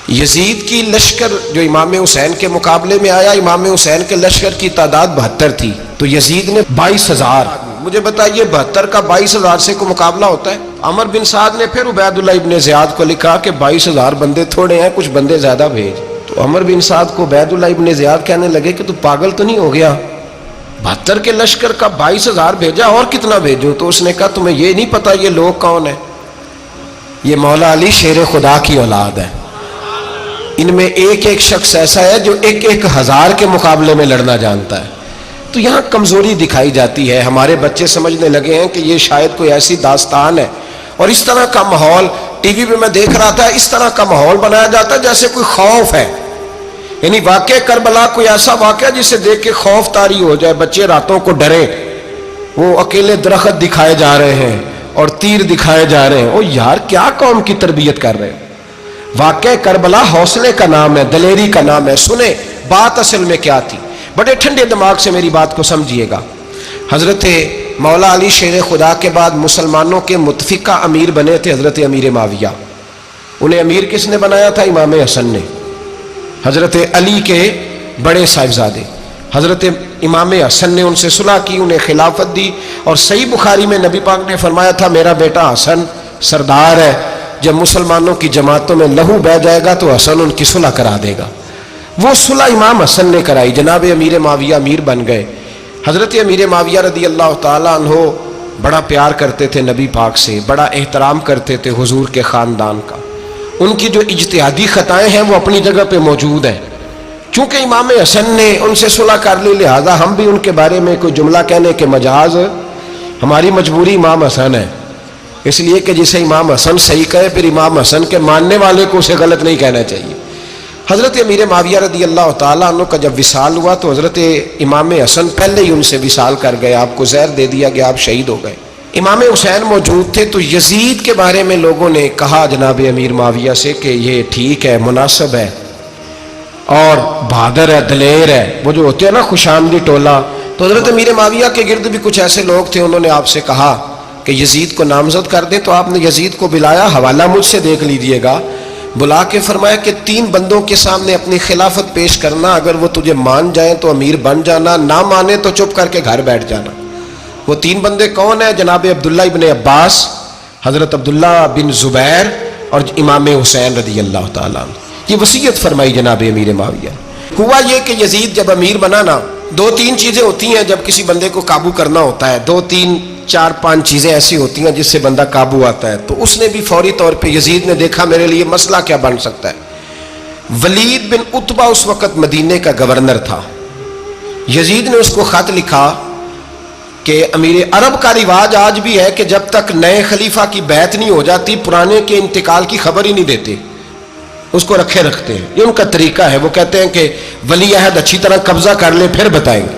یزید کی لشکر جو امام حسین کے مقابلے میں آیا، امام حسین کے لشکر کی تعداد 72 تھی، تو یزید نے 22,000. مجھے بتائیے 72 کا 22,000 سے کوئی مقابلہ ہوتا ہے؟ عمر بن سعد نے پھر عبید اللہ ابن زیاد کو لکھا کہ 22,000 بندے تھوڑے ہیں، کچھ بندے زیادہ بھیج. تو عمر بن سعد کو عبید اللہ ابن زیاد کہنے لگے کہ تو پاگل تو نہیں ہو گیا، 72 کے لشکر کا 22,000 بھیجا، اور کتنا بھیجوں؟ تو اس نے کہا تمہیں یہ نہیں پتا یہ لوگ کون ہیں؟ یہ مولا علی شیر خدا کی اولاد ہے. ان میں ایک ایک شخص ایسا ہے جو 1,000 کے مقابلے میں لڑنا جانتا ہے. تو یہاں کمزوری دکھائی جاتی ہے. ہمارے بچے سمجھنے لگے ہیں کہ یہ شاید کوئی ایسی داستان ہے، اور اس طرح کا ماحول ٹی وی پہ میں دیکھ رہا تھا، اس طرح کا ماحول بنایا جاتا ہے جیسے کوئی خوف ہے. یعنی واقع کربلا کوئی ایسا واقعہ جسے دیکھ کے خوف طاری ہو جائے، بچے راتوں کو ڈرے. وہ اکیلے درخت دکھائے جا رہے ہیں اور تیر دکھائے جا رہے ہیں. او یار کیا قوم کی تربیت کر رہے ہیں؟ واقع کربلا حوصلے کا نام ہے، دلیری کا نام ہے. سنیں بات اصل میں کیا تھی، بڑے ٹھنڈے دماغ سے میری بات کو سمجھیے گا. حضرت مولا علی شیر خدا کے بعد مسلمانوں کے متفقہ امیر بنے تھے حضرت امیر معاویہ. انہیں امیر کس نے بنایا تھا؟ امام حسن نے، حضرت علی کے بڑے صاحبزادے. حضرت امام حسن نے ان سے صلح کی، انہیں خلافت دی. اور صحیح بخاری میں نبی پاک نے فرمایا تھا میرا بیٹا حسن سردار ہے، جب مسلمانوں کی جماعتوں میں لہو بہہ جائے گا تو حسن ان کی صلح کرا دے گا. وہ صلح امام حسن نے کرائی. جناب امیر معاویہ امیر بن گئے. حضرت امیر معاویہ رضی اللہ تعالیٰ عنہ بڑا پیار کرتے تھے نبی پاک سے، بڑا احترام کرتے تھے حضور کے خاندان کا. ان کی جو اجتہادی خطائیں ہیں وہ اپنی جگہ پہ موجود ہیں. چونکہ امام حسن نے ان سے صلح کر لی، لہذا ہم بھی ان کے بارے میں کوئی جملہ کہنے کے مجاز، ہماری مجبوری امام حسن ہے. اس لیے کہ جسے امام حسن صحیح کہے پھر امام حسن کے ماننے والے کو اسے غلط نہیں کہنا چاہیے. حضرت امیر معاویہ رضی اللہ تعالیٰ عنہ کا جب وصال ہوا تو حضرت امام حسن پہلے ہی ان سے وصال کر گئے، آپ کو زہر دے دیا گیا، آپ شہید ہو گئے. امام حسین موجود تھے. تو یزید کے بارے میں لوگوں نے کہا جناب امیر معاویہ سے کہ یہ ٹھیک ہے، مناسب ہے اور بہادر ہے، دلیر ہے، وہ جو ہوتے ہیں نا خوش آمدی ٹولہ. تو حضرت امیر معاویہ کے گرد بھی کچھ ایسے لوگ تھے، انہوں نے آپ سے کہا کہ یزید کو نامزد کر دیں. تو آپ نے یزید کو بلایا، حوالہ مجھ سے دیکھ لیجئے گا. بلا کے فرمایا کہ 3 بندوں کے سامنے اپنی خلافت پیش کرنا، اگر وہ تجھے مان جائیں تو امیر بن جانا، نہ مانے تو چپ کر کے گھر بیٹھ جانا. وہ 3 بندے کون ہیں؟ جناب عبداللہ ابن عباس، حضرت عبداللہ بن زبیر اور امام حسین رضی اللہ تعالیٰ عنہ. یہ وصیت فرمائی جناب امیر معاویہ. ہوا یہ کہ یزید جب امیر بنا نا، 2-3 چیزیں ہوتی ہیں جب کسی بندے کو قابو کرنا ہوتا ہے، 2-3-4-5 چیزیں ایسی ہوتی ہیں جس سے بندہ قابو آتا ہے. تو اس نے بھی فوری طور پہ، یزید نے دیکھا میرے لیے مسئلہ کیا بن سکتا ہے. ولید بن عتبہ اس وقت مدینے کا گورنر تھا. یزید نے اس کو خط لکھا کہ امیر عرب کا رواج آج بھی ہے کہ جب تک نئے خلیفہ کی بیعت نہیں ہو جاتی پرانے کے انتقال کی خبر ہی نہیں دیتے، اس کو رکھے رکھتے ہیں. یہ ان کا طریقہ ہے. وہ کہتے ہیں کہ ولی عہد اچھی طرح قبضہ کر لے پھر بتائیں گے.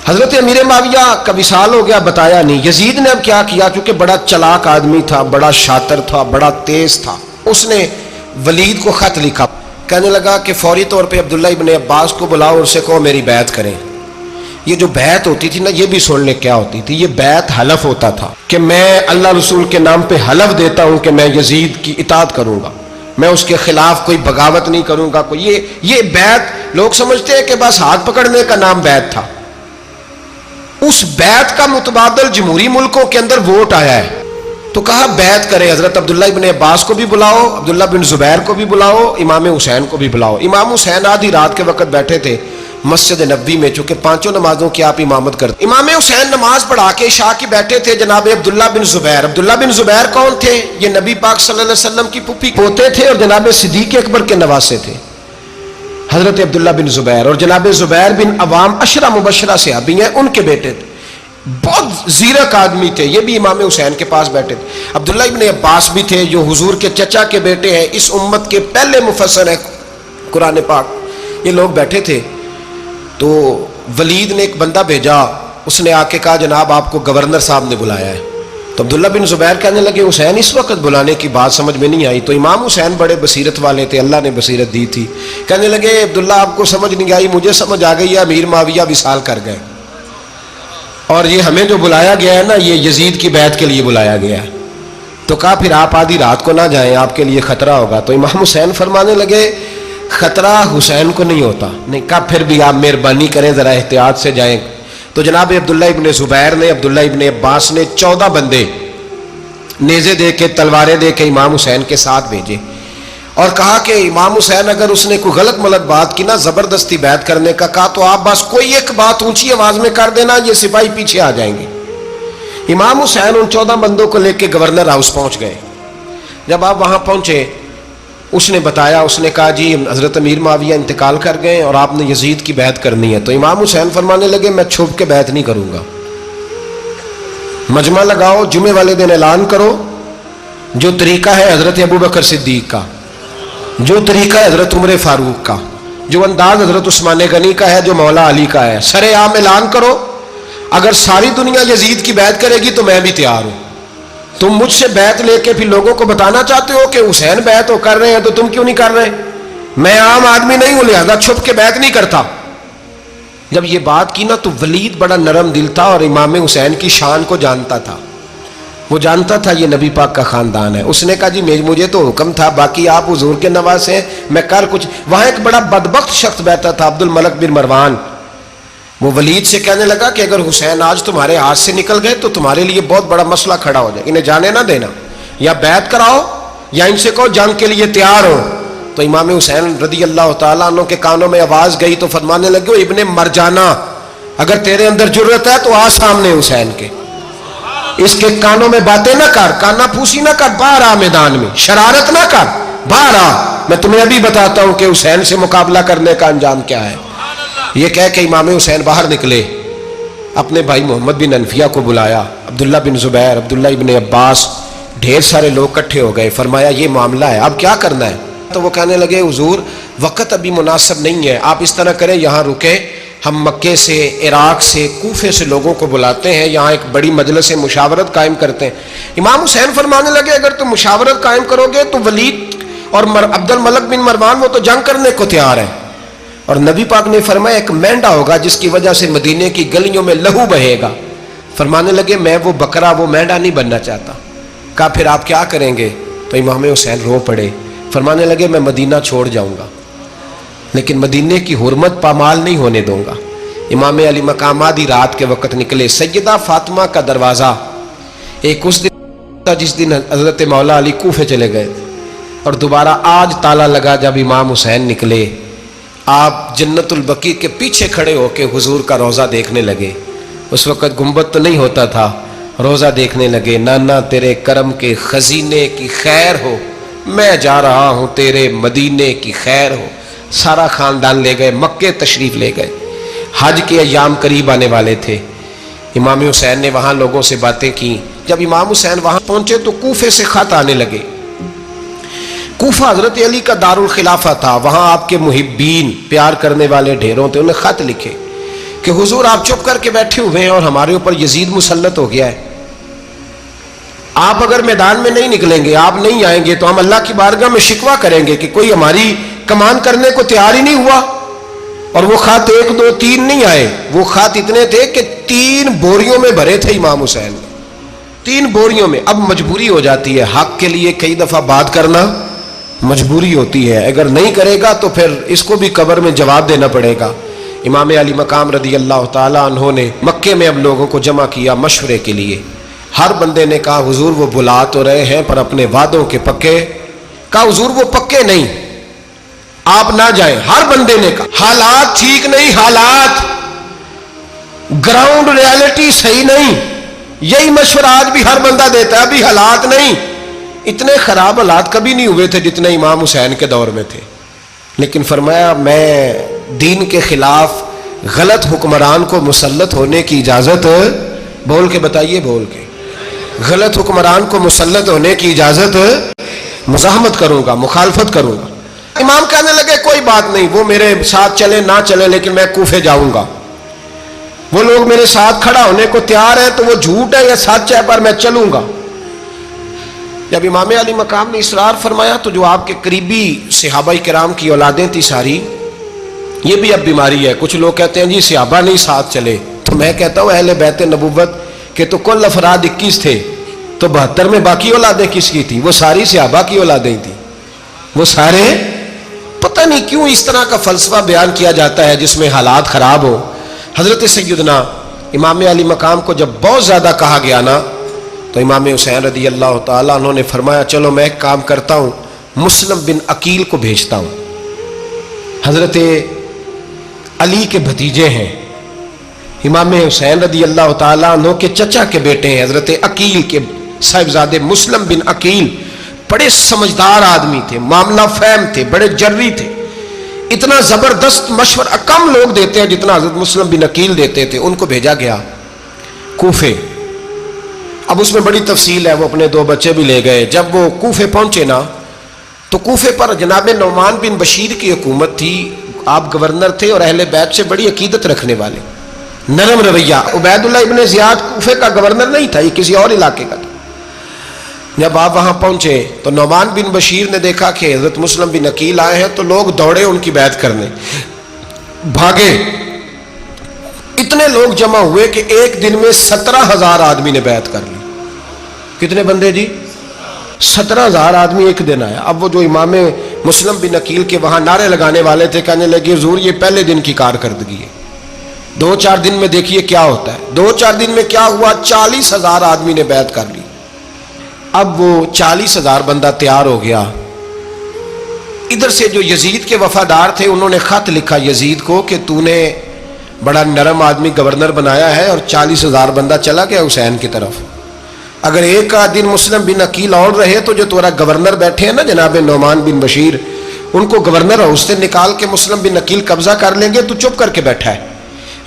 حضرت امیر معاویہ کا وصال ہو گیا، بتایا نہیں. یزید نے اب کیا کیا، کیونکہ بڑا چلاک آدمی تھا، بڑا شاطر تھا، بڑا تیز تھا. اس نے ولید کو خط لکھا، کہنے لگا کہ فوری طور پہ عبداللہ ابن عباس کو بلاؤ اور اسے کہو میری بیعت کریں. یہ جو بیعت ہوتی تھی نا، یہ بھی سن لے کیا ہوتی تھی. یہ بیعت حلف ہوتا تھا کہ میں اللہ رسول کے نام پہ حلف دیتا ہوں کہ میں یزید کی اطاعت کروں گا، میں اس کے خلاف کوئی بغاوت نہیں کروں گا. یہ بیعت لوگ سمجھتے ہیں کہ بس ہاتھ پکڑنے کا نام بیعت تھا. اس بیعت کا متبادل جمہوری ملکوں کے اندر ووٹ آیا ہے. تو کہا بیعت کرے. حضرت عبداللہ ابن عباس کو بھی بلاؤ، عبداللہ بن زبیر کو بھی بلاؤ، امام حسین کو بھی بلاؤ. امام حسین آدھی رات کے وقت بیٹھے تھے مسجد نبوی میں، چونکہ 5 نمازوں کی آپ امامت کرتے. امام حسین نماز پڑھا کے عشاء کی بیٹھے تھے. جناب عبداللہ بن زبیر، عبداللہ بن زبیر کون تھے؟ یہ نبی پاک صلی اللہ علیہ وسلم کی پھوپھی پوتے تھے اور جناب صدیق اکبر کے نواسے تھے. حضرت عبداللہ بن زبیر اور جناب زبیر بن عوام عشرہ مبشرہ صحابی ہیں، ان کے بیٹے تھے. بہت زیرک آدمی تھے. یہ بھی امام حسین کے پاس بیٹھے تھے. عبداللہ ابن عباس بھی تھے جو حضور کے چچا کے بیٹے ہیں، اس امت کے پہلے مفسر ہیں قرآن پاک. یہ لوگ بیٹھے تھے. تو ولید نے ایک بندہ بھیجا، اس نے آ کے کہا جناب آپ کو گورنر صاحب نے بلایا ہے. تو عبداللہ بن زبیر کہنے لگے حسین اس وقت بلانے کی بات سمجھ میں نہیں آئی. تو امام حسین بڑے بصیرت والے تھے، اللہ نے بصیرت دی تھی. کہنے لگے عبداللہ آپ کو سمجھ نہیں آئی، مجھے سمجھ آ گئی ہے، امیر معاویہ وصال کر گئے اور یہ ہمیں جو بلایا گیا ہے نا، یہ یزید کی بیعت کے لیے بلایا گیا ہے. تو کہا پھر آپ آدھی رات کو نہ جائیں، آپ کے لیے خطرہ ہوگا۔ تو امام حسین فرمانے لگے خطرہ حسین کو نہیں ہوتا۔ نہیں، کہا پھر بھی آپ مہربانی کریں ذرا احتیاط سے جائیں۔ تو جناب عبداللہ ابن زبیر نے، عبداللہ ابن عباس نے 14 بندے نیزے دے کے، تلواریں دے کے امام حسین کے ساتھ بھیجے اور کہا کہ امام حسین اگر اس نے کوئی غلط ملت بات کی نا، زبردستی بیعت کرنے کا کہا، تو آپ بس کوئی ایک بات اونچی آواز میں کر دینا، یہ سپاہی پیچھے آ جائیں گے۔ امام حسین ان 14 بندوں کو لے کے گورنر ہاؤس پہنچ گئے۔ جب آپ وہاں پہنچے، اس نے بتایا، اس نے کہا جی حضرت امیر معاویہ انتقال کر گئے اور آپ نے یزید کی بیعت کرنی ہے۔ تو امام حسین فرمانے لگے میں چھپ کے بیعت نہیں کروں گا، مجمع لگاؤ، جمعے والے دن اعلان کرو، جو طریقہ ہے حضرت ابوبکر صدیق کا، جو طریقہ ہے حضرت عمر فاروق کا، جو انداز حضرت عثمان غنی کا ہے، جو مولا علی کا ہے، سر عام اعلان کرو، اگر ساری دنیا یزید کی بیعت کرے گی تو میں بھی تیار ہوں۔ تم مجھ سے بیعت لے کے پھر لوگوں کو بتانا چاہتے ہو کہ حسین بیعت ہو کر رہے ہیں تو تم کیوں نہیں کر رہے؟ میں عام آدمی نہیں ہوں، لہذا چھپ کے بیعت نہیں کرتا۔ جب یہ بات کی نا تو ولید بڑا نرم دل تھا اور امام حسین کی شان کو جانتا تھا، وہ جانتا تھا یہ نبی پاک کا خاندان ہے۔ اس نے کہا جی مجھے تو حکم تھا، باقی آپ حضور کے نواز ہیں، میں کر کچھ۔ وہاں ایک بڑا بدبخت شخص بیٹھا تھا، عبد الملک بن مروان، وہ ولید سے کہنے لگا کہ اگر حسین آج تمہارے ہاتھ سے نکل گئے تو تمہارے لیے بہت بڑا مسئلہ کھڑا ہو جائے، انہیں جانے نہ دینا، یا بیعت کراؤ یا ان سے کہو جنگ کے لیے تیار ہو۔ تو امام حسین رضی اللہ تعالیٰ عنہ کے کانوں میں آواز گئی تو فرمانے لگے ابن مرجانہ، اگر تیرے اندر جرت ہے تو آ سامنے حسین کے، اس کے کانوں میں باتیں نہ کر، کانا پھوسی نہ کر، باہر آ میدان میں، شرارت نہ کر، باہر آ، میں تمہیں ابھی بتاتا ہوں کہ حسین سے مقابلہ کرنے کا انجام کیا ہے۔ یہ کہہ کہ امام حسین باہر نکلے، اپنے بھائی محمد بن انفیہ کو بلایا، عبداللہ بن زبیر، عبداللہ ابن عباس، ڈھیر سارے لوگ اکٹھے ہو گئے۔ فرمایا یہ معاملہ ہے، اب کیا کرنا ہے؟ تو وہ کہنے لگے حضور وقت ابھی مناسب نہیں ہے، آپ اس طرح کریں یہاں رکیں، ہم مکے سے، عراق سے، کوفے سے لوگوں کو بلاتے ہیں، یہاں ایک بڑی مجلس مشاورت قائم کرتے ہیں۔ امام حسین فرمانے لگے اگر تم مشاورت قائم کرو گے تو ولید اور عبد الملک بن مروان وہ تو جنگ کرنے کو تیار ہیں، اور نبی پاک نے فرمایا ایک مینڈا ہوگا جس کی وجہ سے مدینے کی گلیوں میں لہو بہے گا۔ فرمانے لگے میں وہ بکرا، وہ مینڈا نہیں بننا چاہتا۔ کہا پھر آپ کیا کریں گے؟ تو امام حسین رو پڑے، فرمانے لگے میں مدینہ چھوڑ جاؤں گا لیکن مدینے کی حرمت پامال نہیں ہونے دوں گا۔ امام علی مقام آدھی رات کے وقت نکلے، سیدہ فاطمہ کا دروازہ ایک اس دن تھا جس دن حضرت مولا علی کوفے چلے گئے، اور دوبارہ آج تالا لگا جب امام حسین نکلے۔ آپ جنت البقیع کے پیچھے کھڑے ہو کے حضور کا روضہ دیکھنے لگے، اس وقت گنبد تو نہیں ہوتا تھا، روضہ دیکھنے لگے۔ نانا تیرے کرم کے خزینے کی خیر ہو، میں جا رہا ہوں تیرے مدینے کی خیر ہو۔ سارا خاندان لے گئے، مکے تشریف لے گئے، حج کے ایام قریب آنے والے تھے۔ امام حسین نے وہاں لوگوں سے باتیں کی۔ جب امام حسین وہاں پہنچے تو کوفے سے خط آنے لگے۔ کوفہ حضرت علی کا دارالخلافہ تھا، وہاں آپ کے محبین، پیار کرنے والے ڈھیروں تھے، انہیں خط لکھے کہ حضور آپ چپ کر کے بیٹھے ہوئے ہیں اور ہمارے اوپر یزید مسلط ہو گیا ہے، آپ اگر میدان میں نہیں نکلیں گے، آپ نہیں آئیں گے تو ہم اللہ کی بارگاہ میں شکوہ کریں گے کہ کوئی ہماری کمان کرنے کو تیار ہی نہیں ہوا۔ اور وہ خط 1 2 3 نہیں آئے، وہ خط اتنے تھے کہ 3 بوریوں میں بھرے تھے امام حسین، 3 بوریوں میں۔ اب مجبوری ہو جاتی ہے، حق کے لیے کئی دفعہ بات کرنا مجبوری ہوتی ہے، اگر نہیں کرے گا تو پھر اس کو بھی قبر میں جواب دینا پڑے گا۔ امام علی مقام رضی اللہ تعالیٰ عنہ نے مکے میں اب لوگوں کو جمع کیا مشورے کے لیے۔ ہر بندے نے کہا حضور وہ بلا تو رہے ہیں پر اپنے وعدوں کے پکے۔ کہا حضور وہ پکے نہیں، آپ نہ جائیں۔ ہر بندے نے کہا حالات ٹھیک نہیں، حالات گراؤنڈ ریالٹی صحیح نہیں، یہی مشورہ آج بھی ہر بندہ دیتا ہے، ابھی حالات نہیں۔ اتنے خراب حالات کبھی نہیں ہوئے تھے جتنے امام حسین کے دور میں تھے، لیکن فرمایا میں دین کے خلاف غلط حکمران کو مسلط ہونے کی اجازت، بول کے بتائیے، بول کے، غلط حکمران کو مسلط ہونے کی اجازت، مزاحمت کروں گا، مخالفت کروں گا۔ امام کہنے لگے کوئی بات نہیں، وہ میرے ساتھ چلے نہ چلے لیکن میں کوفے جاؤں گا، وہ لوگ میرے ساتھ کھڑا ہونے کو تیار ہے تو وہ جھوٹ ہے یا سچ ہے پر میں چلوں گا۔ جب امام علی مقام نے اصرار فرمایا تو جو آپ کے قریبی صحابہ کرام کی اولادیں تھی ساری، یہ بھی اب بیماری ہے، کچھ لوگ کہتے ہیں جی صحابہ نہیں ساتھ چلے، تو میں کہتا ہوں اہل بیت نبوت کے تو کل افراد 21 تھے، تو 72 میں باقی اولادیں کس کی تھی؟ وہ ساری صحابہ کی اولادیں تھی، وہ سارے. پتہ نہیں کیوں اس طرح کا فلسفہ بیان کیا جاتا ہے جس میں حالات خراب ہو. حضرت سیدنا امام علی مقام کو جب بہت زیادہ کہا گیا نا تو امام حسین رضی اللہ تعالیٰ انہوں نے فرمایا چلو میں ایک کام کرتا ہوں، مسلم بن عقیل کو بھیجتا ہوں. حضرت علی کے بھتیجے ہیں، امام حسین رضی اللہ تعالیٰ عنہ کے چچا کے بیٹے ہیں، حضرت عقیل کے صاحبزادے مسلم بن عقیل. بڑے سمجھدار آدمی تھے، معاملہ فہم تھے، بڑے جری تھے. اتنا زبردست مشورہ کم لوگ دیتے ہیں جتنا حضرت مسلم بن عقیل دیتے تھے. ان کو بھیجا گیا کوفے. اب اس میں بڑی تفصیل ہے، وہ اپنے 2 بچے بھی لے گئے. جب وہ کوفے پہنچے نا تو کوفے پر جناب نعمان بن بشیر کی حکومت تھی. آپ گورنر تھے اور اہل بیت سے بڑی عقیدت رکھنے والے، نرم رویہ. عبید اللہ ابن زیاد کوفے کا گورنر نہیں تھا، یہ کسی اور علاقے کا تھا. جب آپ وہاں پہنچے تو نعمان بن بشیر نے دیکھا کہ حضرت مسلم بن عقیل آئے ہیں تو لوگ دوڑے ان کی بیعت کرنے، بھاگے. اتنے لوگ جمع ہوئے کہ ایک دن میں 17,000 آدمی نے بیعت کر لی. کتنے بندے جی؟ 17,000 آدمی ایک دن آیا. اب وہ جو امام مسلم بن عقیل کے وہاں نعرے لگانے والے تھے کہنے لگے حضور یہ پہلے دن کی کارکردگی ہے، 2-4 دن میں دیکھیے کیا ہوتا ہے. 2-4 دن میں کیا ہوا؟ 40,000 آدمی نے بیعت کر لی. اب وہ 40,000 بندہ تیار ہو گیا. ادھر سے جو یزید کے وفادار تھے انہوں نے خط لکھا یزید کو کہ تو نے بڑا نرم آدمی گورنر بنایا ہے اور 40,000 بندہ چلا گیا حسین کی طرف. اگر ایک دن مسلم بن عقیل اور رہے تو جو تمہارا گورنر بیٹھے ہیں نا جناب نعمان بن بشیر، ان کو گورنر ہاؤس سے نکال کے مسلم بن عقیل قبضہ کر لیں گے. تو چپ کر کے بیٹھا ہے.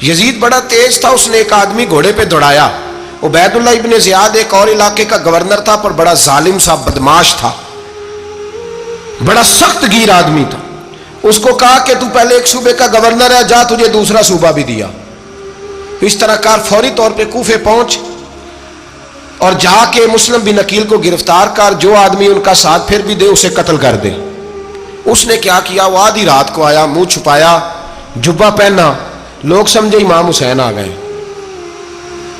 یزید بڑا تیز تھا، اس نے ایک آدمی گھوڑے پہ دوڑایا. عبید اللہ ابن زیاد ایک اور علاقے کا گورنر تھا پر بڑا ظالم سا بدماش تھا، بڑا سخت گیر آدمی تھا. اس کو کہا کہ تو پہلے ایک صوبے کا گورنر ہے، جا تجھے دوسرا صوبہ بھی دیا. اس طرح کار فوری طور پہ کوفے پہنچ اور جا کے مسلم بن عقیل کو گرفتار کر، جو آدمی ان کا ساتھ پھر بھی دے اسے قتل کر دے. اس نے کیا کیا؟ وہ آدھی رات کو آیا، منہ چھپایا، جبہ پہنا. لوگ سمجھے امام حسین آ گئے.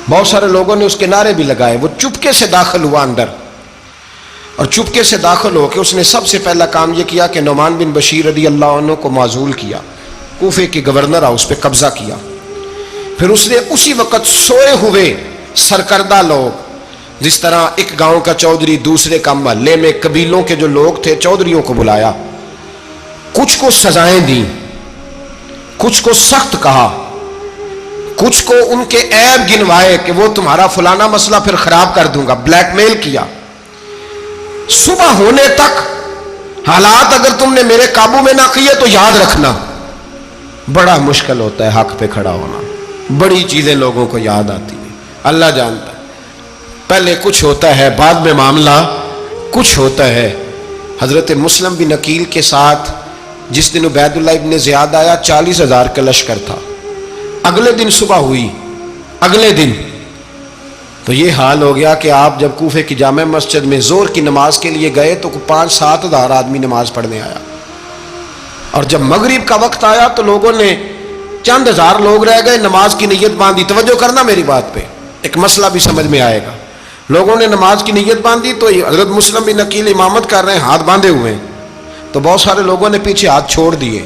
بہت سارے لوگوں نے اس کے نعرے بھی لگائے. وہ چپکے سے داخل ہوا اندر اور چپکے سے داخل ہو کے اس نے سب سے پہلا کام یہ کیا کہ نعمان بن بشیر رضی اللہ عنہ کو معزول کیا، کوفے کے گورنر ہاؤس پہ قبضہ کیا. پھر اس نے اسی وقت سوئے ہوئے سرکردہ لوگ، جس طرح ایک گاؤں کا چودھری دوسرے کا محلے میں قبیلوں کے جو لوگ تھے چودھریوں کو بلایا، کچھ کو سزائیں دیں، کچھ کو سخت کہا، کچھ کو ان کے عیب گنوائے کہ وہ تمہارا فلانا مسئلہ پھر خراب کر دوں گا، بلیک میل کیا. صبح ہونے تک حالات اگر تم نے میرے قابو میں نہ کیے تو یاد رکھنا بڑا مشکل ہوتا ہے حق پہ کھڑا ہونا. بڑی چیزیں لوگوں کو یاد آتی ہیں، اللہ جانتا ہے. پہلے کچھ ہوتا ہے، بعد میں معاملہ کچھ ہوتا ہے. حضرت مسلم بن عقیل کے ساتھ جس دن عبید اللہ ابن زیاد آیا 40,000 کا لشکر تھا. اگلے دن صبح ہوئی، اگلے دن تو یہ حال ہو گیا کہ آپ جب کوفے کی جامع مسجد میں زور کی نماز کے لیے گئے تو 5-7 ہزار آدمی نماز پڑھنے آیا. اور جب مغرب کا وقت آیا تو لوگوں نے چند ہزار لوگ رہ گئے، نماز کی نیت باندھی. توجہ کرنا میری بات پہ، ایک مسئلہ بھی سمجھ میں آئے گا. لوگوں نے نماز کی نیت باندھی تو حضرت مسلم بن عقیل امامت کر رہے ہیں، ہاتھ باندھے ہوئے ہیں. تو بہت سارے لوگوں نے پیچھے ہاتھ چھوڑ دیے.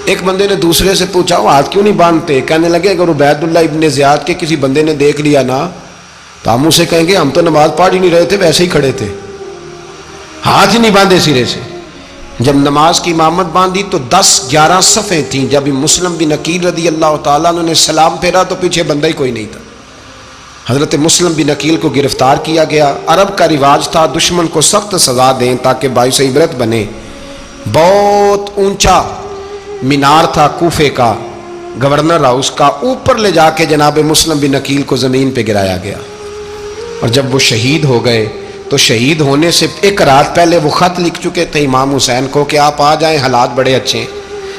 ایک بندے نے دوسرے سے پوچھا وہ ہاتھ کیوں نہیں باندھتے؟ کہنے لگے اگر عبید اللہ ابن زیاد کے کسی بندے نے دیکھ لیا نا تو ہم اسے کہیں گے ہم تو نماز پڑھ ہی نہیں رہے تھے، ویسے ہی کھڑے تھے، ہاتھ ہی نہیں باندھے سرے سے. جب نماز کی امامت باندھی تو 10-11 صفیں تھیں. جب مسلم بن عقیل رضی اللہ تعالیٰ نے سلام پھیرا تو پیچھے بندہ ہی کوئی نہیں تھا. حضرت مسلم بن عقیل کو گرفتار کیا گیا. عرب کا رواج تھا دشمن کو سخت سزا دیں تاکہ باعث عبرت بنے. بہت اونچا مینار تھا کوفے کا گورنر ہاؤس کا، اوپر لے جا کے جناب مسلم بن عقیل کو زمین پہ گرایا گیا. اور جب وہ شہید ہو گئے تو شہید ہونے سے ایک رات پہلے وہ خط لکھ چکے تھے امام حسین کو کہ آپ آ جائیں، حالات بڑے اچھے ہیں.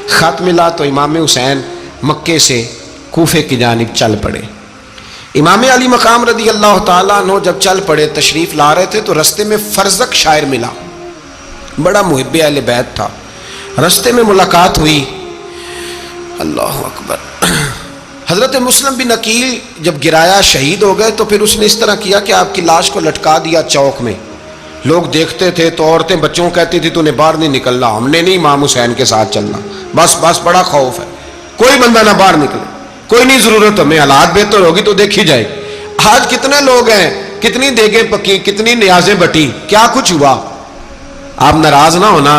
خط ملا تو امام حسین مکے سے کوفے کی جانب چل پڑے. امام علی مقام رضی اللہ تعالیٰ عنہ جب چل پڑے تشریف لا رہے تھے تو رستے میں فرزق شاعر ملا، بڑا محب اہل بیت تھا. رستے میں ملاقات ہوئی، اللہ اکبر. حضرت مسلم بن عقیل جب گرایا شہید ہو گئے تو پھر اس نے اس طرح کیا کہ آپ کی لاش کو لٹکا دیا چوک میں. لوگ دیکھتے تھے تو عورتیں بچوں کو کہتی تھی تو نے باہر نہیں نکلنا, ہم نے نہیں امام حسین کے ساتھ چلنا, بس بڑا خوف ہے, کوئی بندہ نہ باہر نکلے, کوئی نہیں ضرورت ہمیں, حالات بہتر ہوگی تو دیکھی جائے گی. آج کتنے لوگ ہیں, کتنی دیگیں پکی, کتنی نیازیں بٹی, کیا کچھ ہوا. آپ ناراض نہ ہونا,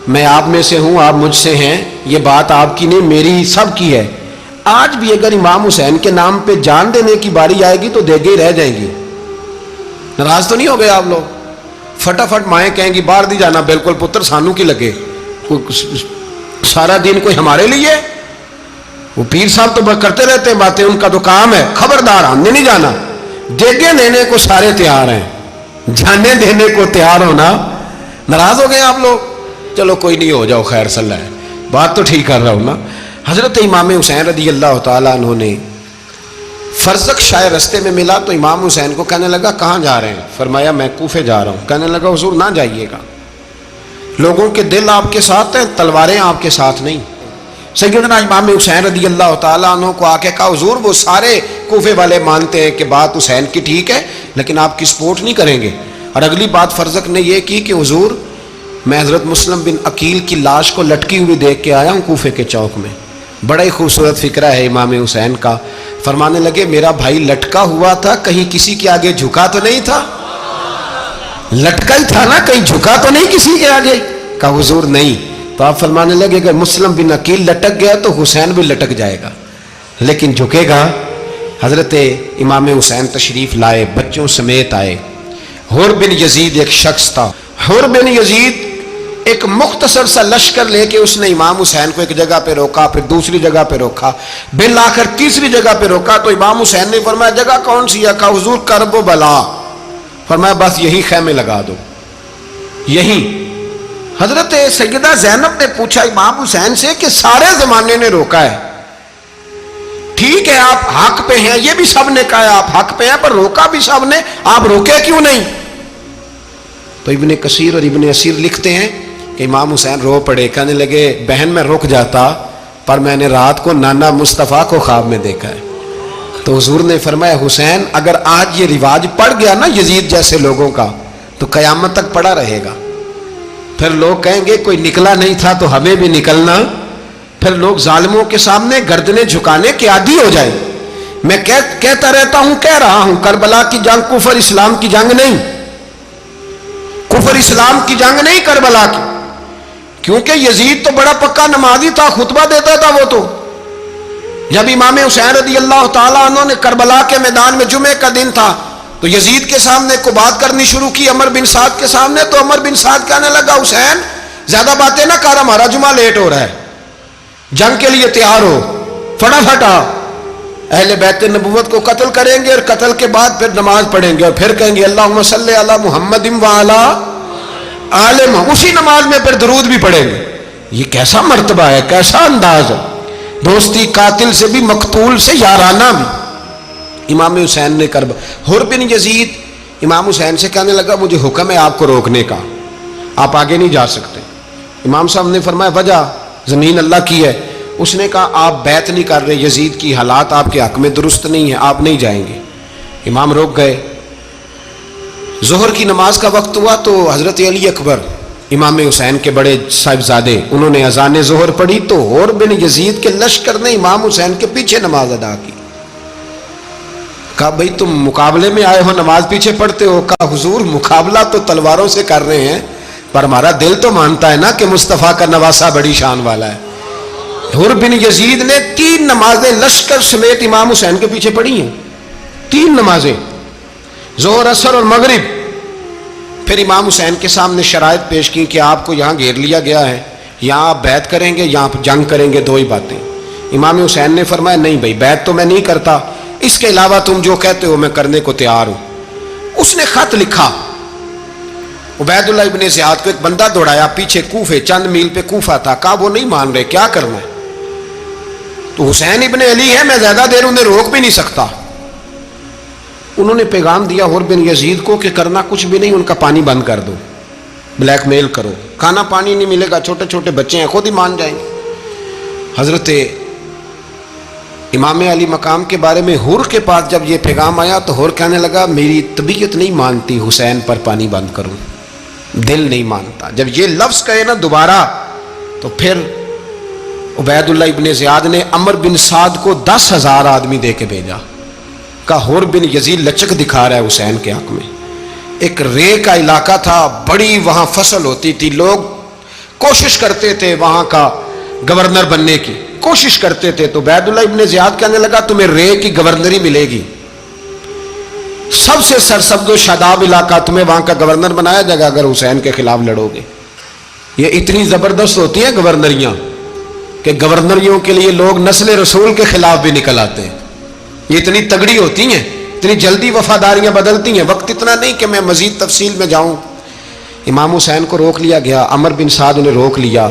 میں آپ میں سے ہوں, آپ مجھ سے ہیں, یہ بات آپ کی نہیں میری سب کی ہے. آج بھی اگر امام حسین کے نام پہ جان دینے کی باری آئے گی تو دیگیں رہ جائیں گی. ناراض تو نہیں ہو گئے آپ لوگ؟ فٹافٹ مائیں کہیں گی باہر نہیں جانا, بالکل پتر سانو کی لگے, سارا دن کوئی ہمارے لیے. وہ پیر صاحب تو کرتے رہتے ہیں باتیں, ان کا تو کام ہے, خبردار ہم نے نہیں جانا. دیگیں دینے کو سارے تیار ہیں, جانے دینے کو تیار ہونا. ناراض ہو گئے آپ لوگ؟ چلو کوئی نہیں, ہو جاؤ, خیر صلی اللہ ہے, بات تو ٹھیک کر رہا ہوں نا. حضرت امام حسین رضی اللہ تعالیٰ عنہ نے فرزق شاہ رستے میں ملا تو امام حسین کو کہنے لگا کہاں جا رہے ہیں؟ فرمایا میں کوفے جا رہا ہوں. کہنے لگا حضور نہ جائیے گا, لوگوں کے دل آپ کے ساتھ ہیں, تلواریں آپ کے ساتھ نہیں. سیدنا امام حسین رضی اللہ تعالیٰ عنہ کو آ کے کہا حضور وہ سارے کوفے والے مانتے ہیں کہ بات حسین کی ٹھیک ہے لیکن آپ کی سپورٹ نہیں کریں گے. اور اگلی بات فرزق نے یہ کی کہ حضور میں حضرت مسلم بن عقیل کی لاش کو لٹکی ہوئی دیکھ کے آیا ہوں کوفے کے چوک میں. بڑا ہی خوبصورت فکرہ ہے امام حسین کا. فرمانے لگے میرا بھائی لٹکا ہوا تھا, کہیں کسی کے آگے جھکا تو نہیں تھا؟ لٹکا ہی تھا نا, کہیں جھکا تو نہیں کسی کے آگے؟ کہا حضور نہیں. تو آپ فرمانے لگے اگر مسلم بن عقیل لٹک گیا تو حسین بھی لٹک جائے گا, لیکن جھکے گا. حضرت امام حسین تشریف لائے, بچوں سمیت آئے. حر بن یزید ایک شخص تھا. حر بن یزید ایک مختصر سا لشکر لے کے اس نے امام حسین کو ایک جگہ پہ روکا, پھر دوسری جگہ پہ روکا, بالآخر تیسری جگہ پہ روکا. تو امام حسین نے فرمایا جگہ کون سی ہے؟ کہا حضور کرب و بلا. فرمایا بس یہی خیمے لگا دو, یہی. حضرت سیدہ زینب نے پوچھا امام حسین سے کہ سارے زمانے نے روکا ہے, ٹھیک ہے آپ حق پہ ہیں, یہ بھی سب نے کہا ہے آپ حق پہ ہیں, پر روکا بھی سب نے, آپ روکے کیوں نہیں؟ تو ابن کثیر اور ابن اسیر لکھتے ہیں کہ امام حسین رو پڑے, کہنے لگے بہن میں رک جاتا پر میں نے رات کو نانا مصطفیٰ کو خواب میں دیکھا ہے. تو حضور نے فرمایا حسین اگر آج یہ رواج پڑ گیا نا یزید جیسے لوگوں کا تو قیامت تک پڑا رہے گا. پھر لوگ کہیں گے کوئی نکلا نہیں تھا تو ہمیں بھی نکلنا. پھر لوگ ظالموں کے سامنے گردنیں جھکانے کے عادی ہو جائیں. میں کہتا رہتا ہوں, کہہ رہا ہوں, کربلا کی جنگ کفر اسلام کی جنگ نہیں, کفر اسلام کی جنگ نہیں کربلا کی. کیونکہ یزید تو بڑا پکا نمازی تھا, خطبہ دیتا تھا. وہ تو جب امام حسین رضی اللہ تعالیٰ عنہ نے کربلا کے میدان میں جمعے کا دن تھا تو یزید کے سامنے کو بات کرنی شروع کی, عمر بن سعد کے سامنے. تو عمر بن سعد کہنے لگا حسین زیادہ باتیں نہ کر, ہمارا جمعہ لیٹ ہو رہا ہے, جنگ کے لیے تیار ہو, فٹافٹ آ. اہل بیت نبوت کو قتل کریں گے اور قتل کے بعد پھر نماز پڑھیں گے اور پھر کہیں گے اللہم صلی علی محمد وعلی آل محمد, اسی نماز میں پھر درود بھی پڑھیں گے. یہ کیسا مرتبہ ہے, کیسا انداز ہے, دوستی قاتل سے بھی مقتول سے یارانہ بھی. امام حسین نے حر بن یزید امام حسین سے کہنے لگا مجھے حکم ہے آپ کو روکنے کا, آپ آگے نہیں جا سکتے. امام صاحب نے فرمایا وجہ زمین اللہ کی ہے. اس نے کہا آپ بیعت نہیں کر رہے, یزید کی حالات آپ کے حق میں درست نہیں ہیں, آپ نہیں جائیں گے. امام روک گئے. ظہر کی نماز کا وقت ہوا تو حضرت علی اکبر امام حسین کے بڑے صاحبزادے انہوں نے اذان ظہر پڑھی تو حر بن یزید کے لشکر نے امام حسین کے پیچھے نماز ادا کی. کہا بھئی تم مقابلے میں آئے ہو نماز پیچھے پڑھتے ہو؟ کہا حضور مقابلہ تو تلواروں سے کر رہے ہیں پر ہمارا دل تو مانتا ہے نا کہ مصطفیٰ کا نواسہ بڑی شان والا ہے. حر بن یزید نے 3 نمازیں لشکر سمیت امام حسین کے پیچھے پڑھی ہیں, 3 نمازیں, ظہر اثر اور مغرب. پھر امام حسین کے سامنے شرائط پیش کی کہ آپ کو یہاں گھیر لیا گیا ہے, یہاں آپ بیعت کریں گے, یہاں جنگ کریں گے, 2 ہی باتیں. امام حسین نے فرمایا نہیں بھائی بیعت تو میں نہیں کرتا, اس کے علاوہ تم جو کہتے ہو میں کرنے کو تیار ہوں. اس نے خط لکھا, عبید اللہ ابن زیاد کو ایک بندہ دوڑایا پیچھے کوفے, چند میل پہ کوفہ تھا. کہا وہ نہیں مان رہے, کیا کرنا ہے؟ تو حسین ابن علی ہے, میں زیادہ دیر انہیں روک بھی نہیں سکتا. انہوں نے پیغام دیا حر بن یزید کو کہ کرنا کچھ بھی نہیں, ان کا پانی بند کر دو, بلیک میل کرو, کھانا پانی نہیں ملے گا, چھوٹے چھوٹے بچے ہیں, خود ہی مان جائیں گے. حضرت امام علی مقام کے بارے میں حور کے پاس جب یہ پیغام آیا تو حور کہنے لگا میری طبیعت نہیں مانتی حسین پر پانی بند کروں، دل نہیں مانتا۔ جب یہ لفظ کہے نا دوبارہ تو پھر عبید اللہ ابن زیاد نے عمر بن سعد کو 10,000 آدمی دے کے بھیجا، کہا حور بن یزید لچک دکھا رہا ہے حسین کے حق میں۔ ایک رے کا علاقہ تھا، بڑی وہاں فصل ہوتی تھی، لوگ کوشش کرتے تھے وہاں کا گورنر بننے کی، کوشش کرتے تھے۔ تو عبید اللہ ابن زیاد کہنے لگا تمہیں رے کی گورنری ملے گی، سب سے سرسبز و شاداب علاقہ، تمہیں وہاں کا گورنر بنایا جائے گا اگر حسین کے خلاف لڑو گے۔ یہ اتنی زبردست ہوتی ہیں گورنریاں کہ گورنریوں کے لیے لوگ نسل رسول کے خلاف بھی نکل آتے ہیں، یہ اتنی تگڑی ہوتی ہیں، اتنی جلدی وفاداریاں بدلتی ہیں۔ وقت اتنا نہیں کہ میں مزید تفصیل میں جاؤں۔ امام حسین کو روک لیا گیا، عمر بن سعد نے روک لیا۔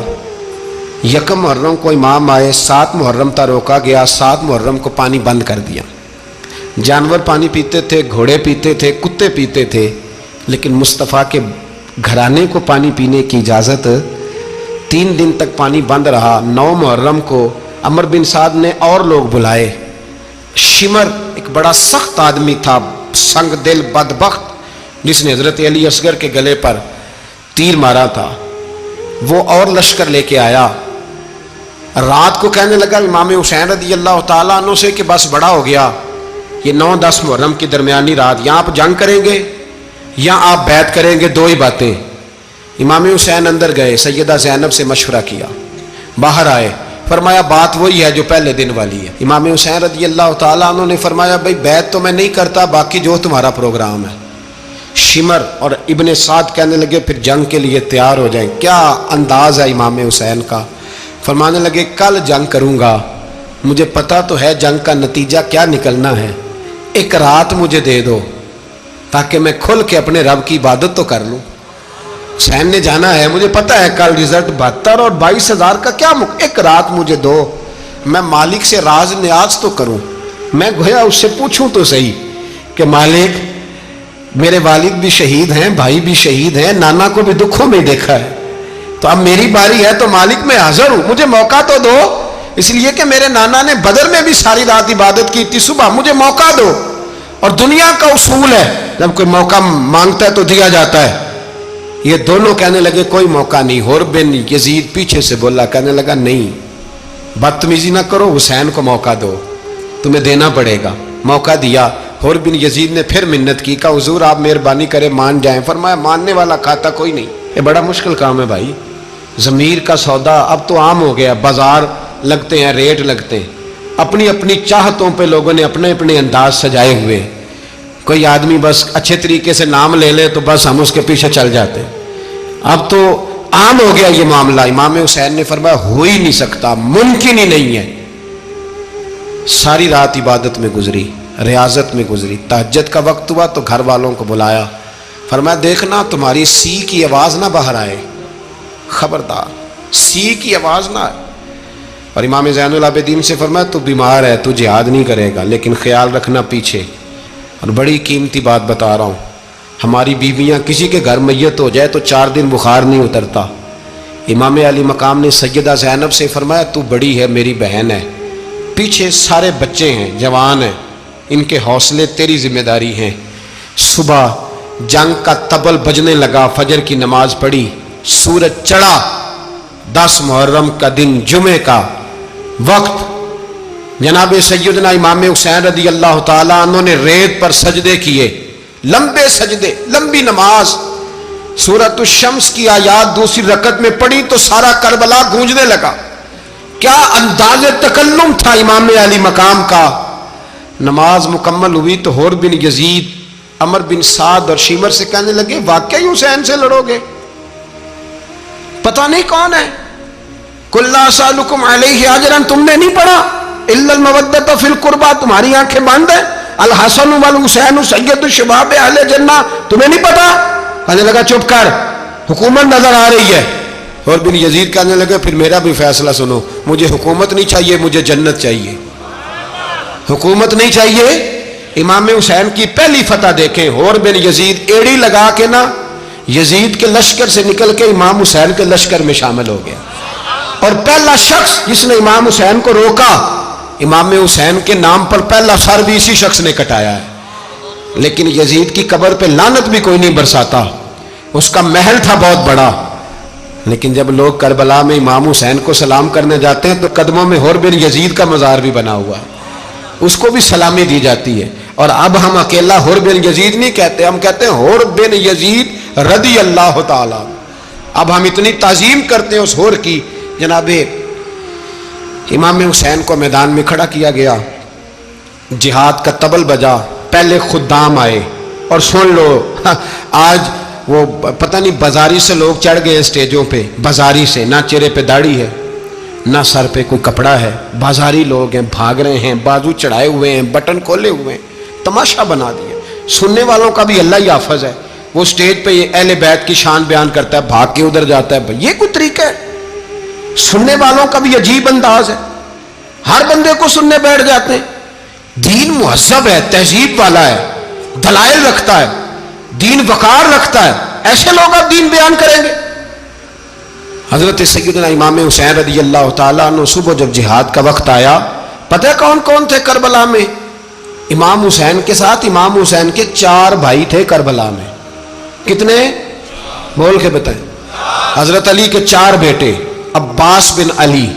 یکم محرم کو امام آئے، 7 محرم تا روکا گیا، 7 محرم کو پانی بند کر دیا۔ جانور پانی پیتے تھے، گھوڑے پیتے تھے، کتے پیتے تھے، لیکن مصطفیٰ کے گھرانے کو پانی پینے کی اجازت 3 دن تک پانی بند رہا۔ 9 محرم کو عمر بن سعد نے اور لوگ بلائے۔ شمر ایک بڑا سخت آدمی تھا، سنگ دل بدبخت، جس نے حضرت علی اصغر کے گلے پر تیر مارا تھا، وہ اور لشکر لے کے آیا۔ رات کو کہنے لگا امام حسین رضی اللہ تعالیٰ عنہ سے کہ بس بڑا ہو گیا، یہ 9-10 محرم کی درمیانی رات، یا آپ جنگ کریں گے یا آپ بیعت کریں گے، 2 ہی باتیں۔ امام حسین اندر گئے، سیدہ زینب سے مشورہ کیا، باہر آئے، فرمایا بات وہی ہے جو پہلے دن والی ہے۔ امام حسین رضی اللہ تعالیٰ عنہ نے فرمایا بھائی بیعت تو میں نہیں کرتا، باقی جو تمہارا پروگرام ہے۔ شمر اور ابن سعد کہنے لگے پھر جنگ کے لیے تیار ہو جائیں۔ کیا انداز ہے امام حسین کا، فرمانے لگے کل جنگ کروں گا، مجھے پتا تو ہے جنگ کا نتیجہ کیا نکلنا ہے، ایک رات مجھے دے دو تاکہ میں کھل کے اپنے رب کی عبادت تو کر لوں۔ حسین نے جانا ہے، مجھے پتا ہے کل رزلٹ 72 اور 22,000 کا کیا ایک رات مجھے دو، میں مالک سے راز نیاز تو کروں، میں گویا اس سے پوچھوں تو صحیح کہ مالک میرے والد بھی شہید ہیں، بھائی بھی شہید ہیں، نانا کو بھی دکھوں میں دیکھا ہے، تو اب میری باری ہے تو مالک میں حاضر ہوں، مجھے موقع تو دو، اس لیے کہ میرے نانا نے بدر میں بھی ساری رات عبادت کی تھی، صبح مجھے موقع دو۔ اور دنیا کا اصول ہے جب کوئی موقع مانگتا ہے تو دیا جاتا ہے۔ یہ دونوں کہنے لگے کوئی موقع نہیں۔ حور بن یزید پیچھے سے بولا، کہنے لگا نہیں بدتمیزی نہ کرو، حسین کو موقع دو، تمہیں دینا پڑے گا۔ موقع دیا۔ حور بن یزید نے پھر منت کی، کہا حضور آپ مہربانی کریں مان جائیں۔ فرمایا ماننے والا کھاتا کوئی نہیں، یہ بڑا مشکل کام ہے بھائی، ضمیر کا سودا اب تو عام ہو گیا، بازار لگتے ہیں، ریٹ لگتے ہیں، اپنی اپنی چاہتوں پہ لوگوں نے اپنے اپنے انداز سجائے ہوئے، کوئی آدمی بس اچھے طریقے سے نام لے لے تو بس ہم اس کے پیچھے چل جاتے ہیں، اب تو عام ہو گیا یہ معاملہ۔ امام حسین نے فرمایا ہو ہی نہیں سکتا، ممکن ہی نہیں ہے۔ ساری رات عبادت میں گزری، ریاضت میں گزری، تہجد کا وقت ہوا تو گھر والوں کو بلایا، فرمایا دیکھنا تمہاری سی کی آواز نہ باہر آئے، خبردار سی کی آواز نہ آئے۔ اور امام زین العابدین سے فرمایا تو بیمار ہے، تو جہاد نہیں کرے گا، لیکن خیال رکھنا پیچھے۔ اور بڑی قیمتی بات بتا رہا ہوں، ہماری بیویاں کسی کے گھر میت ہو جائے تو 4 دن بخار نہیں اترتا۔ امام علی مقام نے سیدہ زینب سے فرمایا تو بڑی ہے، میری بہن ہے، پیچھے سارے بچے ہیں، جوان ہیں، ان کے حوصلے تیری ذمہ داری ہیں۔ صبح جنگ کا طبل بجنے لگا، فجر کی نماز پڑھی، سورج چڑھا، 10 محرم کا دن، جمعے کا وقت، جناب سیدنا امام حسین رضی اللہ تعالیٰ عنہ نے ریت پر سجدے کیے، لمبے سجدے، لمبی نماز، سورۃ الشمس کی آیات دوسری رکعت میں پڑھی تو سارا کربلا گونجنے لگا۔ کیا انداز تکلم تھا امام علی مقام کا۔ نماز مکمل ہوئی تو حور بن یزید، عمر بن سعد اور شمر سے کہنے لگے واقعی حسین سے لڑو گے؟ پتہ نہیں کون ہے، قل لا اسألکم علیہ اجرا، تم نے نہیں پڑھا، الا المودۃ فی القربى، تمہاری آنکھیں بند ہیں، الحسن والحسین سید الشباب اہل جنہ، تمہیں نہیں پتا؟ کہنے لگا چپ کر، حکومت نظر آ رہی ہے۔ اور بن یزید کہنے لگے پھر میرا بھی فیصلہ سنو، مجھے حکومت نہیں چاہیے، مجھے جنت چاہیے، حکومت نہیں چاہیے۔ امام حسین کی پہلی فتح دیکھیں، اور بن یزید ایڑی لگا کے نا یزید کے لشکر سے نکل کے امام حسین کے لشکر میں شامل ہو گیا، اور پہلا شخص جس نے امام حسین کو روکا امام حسین کے نام پر پہلا سر بھی اسی شخص نے کٹایا ہے. لیکن یزید کی قبر پہ لعنت بھی کوئی نہیں برساتا. اس کا محل تھا بہت بڑا، لیکن جب لوگ کربلا میں امام حسین کو سلام کرنے جاتے ہیں تو قدموں میں حور بن یزید کا مزار بھی بنا ہوا ہے، اس کو بھی سلامی دی جاتی ہے. اور اب ہم اکیلا حور بن یزید نہیں کہتے، ہم کہتے ہیں حور بن یزید رضی اللہ تعالی. اب ہم اتنی تعظیم کرتے ہیں اس حور کی. جناب امام حسین کو میدان میں کھڑا کیا گیا، جہاد کا طبل بجا، پہلے خدام آئے. اور سن لو آج وہ پتہ نہیں بازاری سے لوگ چڑھ گئے اسٹیجوں پہ، بازاری سے، نہ چہرے پہ داڑھی ہے نہ سر پہ کوئی کپڑا ہے، بازاری لوگ ہیں، بھاگ رہے ہیں، بازو چڑھائے ہوئے ہیں، بٹن کھولے ہوئے ہیں، تماشا بنا دیا. سننے والوں کا بھی اللہ ہی حافظ ہے. وہ سٹیج پہ یہ اہل بیت کی شان بیان کرتا ہے، بھاگ کے ادھر جاتا ہے. یہ کوئی طریقہ ہے؟ سننے والوں کا بھی عجیب انداز ہے، ہر بندے کو سننے بیٹھ جاتے ہیں. دین مہذب ہے، تہذیب والا ہے، دلائل رکھتا ہے، دین وقار رکھتا ہے. ایسے لوگ اب دین بیان کریں گے؟ حضرت سیدنا امام حسین رضی اللہ تعالیٰ عنہ صبح جب جہاد کا وقت آیا، پتہ ہے کون کون تھے کربلا میں؟ امام حسین کے ساتھ امام حسین کے 4 بھائی تھے کربلا میں. کتنے؟ بول کے بتائیں. حضرت علی کے 4 بیٹے، عباس بن علی،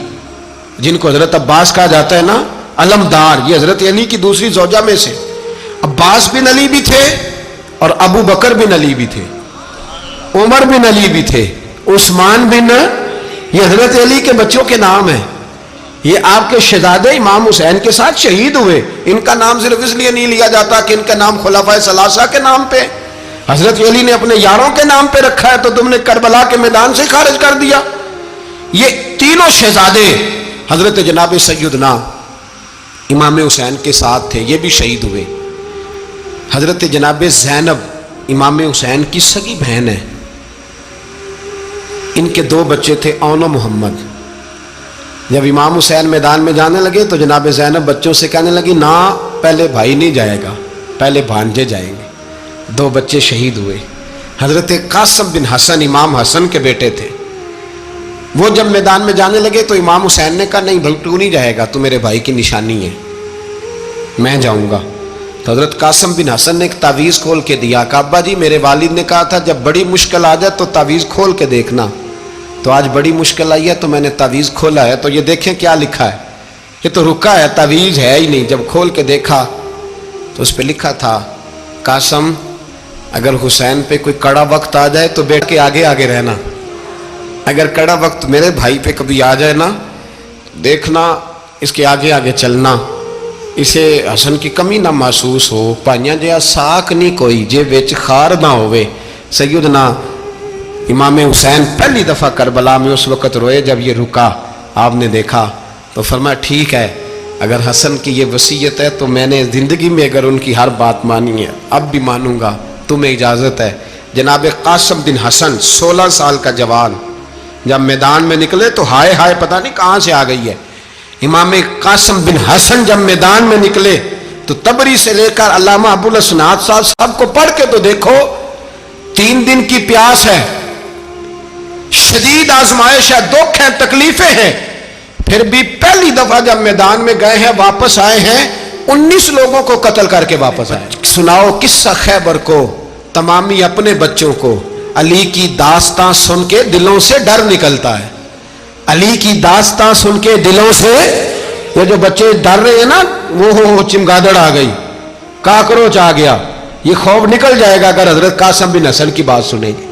جن کو حضرت عباس کہا جاتا ہے نا، علمدار، یہ حضرت علی کی دوسری زوجہ میں سے. عباس بن علی بھی تھے اور ابو بکر بن علی بھی تھے، عمر بن علی بھی تھے، عثمان بن، یہ حضرت علی کے بچوں کے نام ہیں. یہ آپ کے شہزادے امام حسین کے ساتھ شہید ہوئے. ان کا نام صرف اس لیے نہیں لیا جاتا کہ ان کا نام خلفائے ثلاثہ کے نام پہ، حضرت علی نے اپنے یاروں کے نام پہ رکھا ہے تو تم نے کربلا کے میدان سے خارج کر دیا. یہ تینوں شہزادے حضرت جناب سیدنا امام حسین کے ساتھ تھے، یہ بھی شہید ہوئے. حضرت جناب زینب امام حسین کی سگی بہن ہے، ان کے 2 بچے تھے، اون و محمد. جب امام حسین میدان میں جانے لگے تو جناب زینب بچوں سے کہنے لگی، نہ پہلے بھائی نہیں جائے گا، پہلے بھانجے جائیں گے. 2 بچے شہید ہوئے. حضرت قاسم بن حسن امام حسن کے بیٹے تھے. وہ جب میدان میں جانے لگے تو امام حسین نے کہا، نہیں بھائی تو نہیں جائے گا، تو میرے بھائی کی نشانی ہے، میں جاؤں گا. تو حضرت قاسم بن حسن نے ایک تعویذ کھول کے دیا کہ ابا جی میرے والد نے کہا تھا جب بڑی مشکل آ جائے تو تعویذ کھول کے دیکھنا. تو آج بڑی مشکل آئی ہے تو میں نے تعویذ کھولا ہے، تو یہ دیکھیں کیا لکھا ہے. یہ تو رکا ہے، تعویذ ہے ہی نہیں. جب کھول کے دیکھا تو اس پہ لکھا تھا، قاسم اگر حسین پہ کوئی کڑا وقت آ جائے تو بیٹھ کے آگے آگے رہنا، اگر کڑا وقت میرے بھائی پہ کبھی آ جائے نا، دیکھنا اس کے آگے آگے چلنا، اسے حسن کی کمی نہ محسوس ہو. پائیاں جہاں ساک نہیں کوئی جے وچ خار نہ ہوئے. سیدنا امام حسین پہلی دفعہ کربلا میں اس وقت روئے جب یہ رکا. آپ نے دیکھا تو فرمایا ٹھیک ہے، اگر حسن کی یہ وصیت ہے تو میں نے زندگی میں اگر ان کی ہر بات مانی ہے اب بھی مانوں گا، تمہیں اجازت ہے. جناب قاسم بن حسن 16 سال کا جوان جب میدان میں نکلے تو ہائے ہائے پتہ نہیں کہاں سے آ گئی ہے. امام قاسم بن حسن جب میدان میں نکلے تو تبری سے لے کر علامہ ابو الاسناد صاحب سب کو پڑھ کے تو دیکھو، 3 دن کی پیاس ہے، شدید آزمائش ہے، دکھ ہے، تکلیفیں ہیں، پھر بھی پہلی دفعہ جب میدان میں گئے ہیں واپس آئے ہیں 19 لوگوں کو قتل کر کے واپس آئے. سناؤ قصہ خیبر کو، تمامی اپنے بچوں کو. علی کی داستان سن کے دلوں سے ڈر نکلتا ہے. علی کی داستان سن کے دلوں سے، یہ جو بچے ڈر رہے ہیں نا، وہ چمگادڑ آ گئی، کاکروچ آ گیا، یہ خوف نکل جائے گا اگر حضرت قاسم بن حسن کی بات سنیں گے.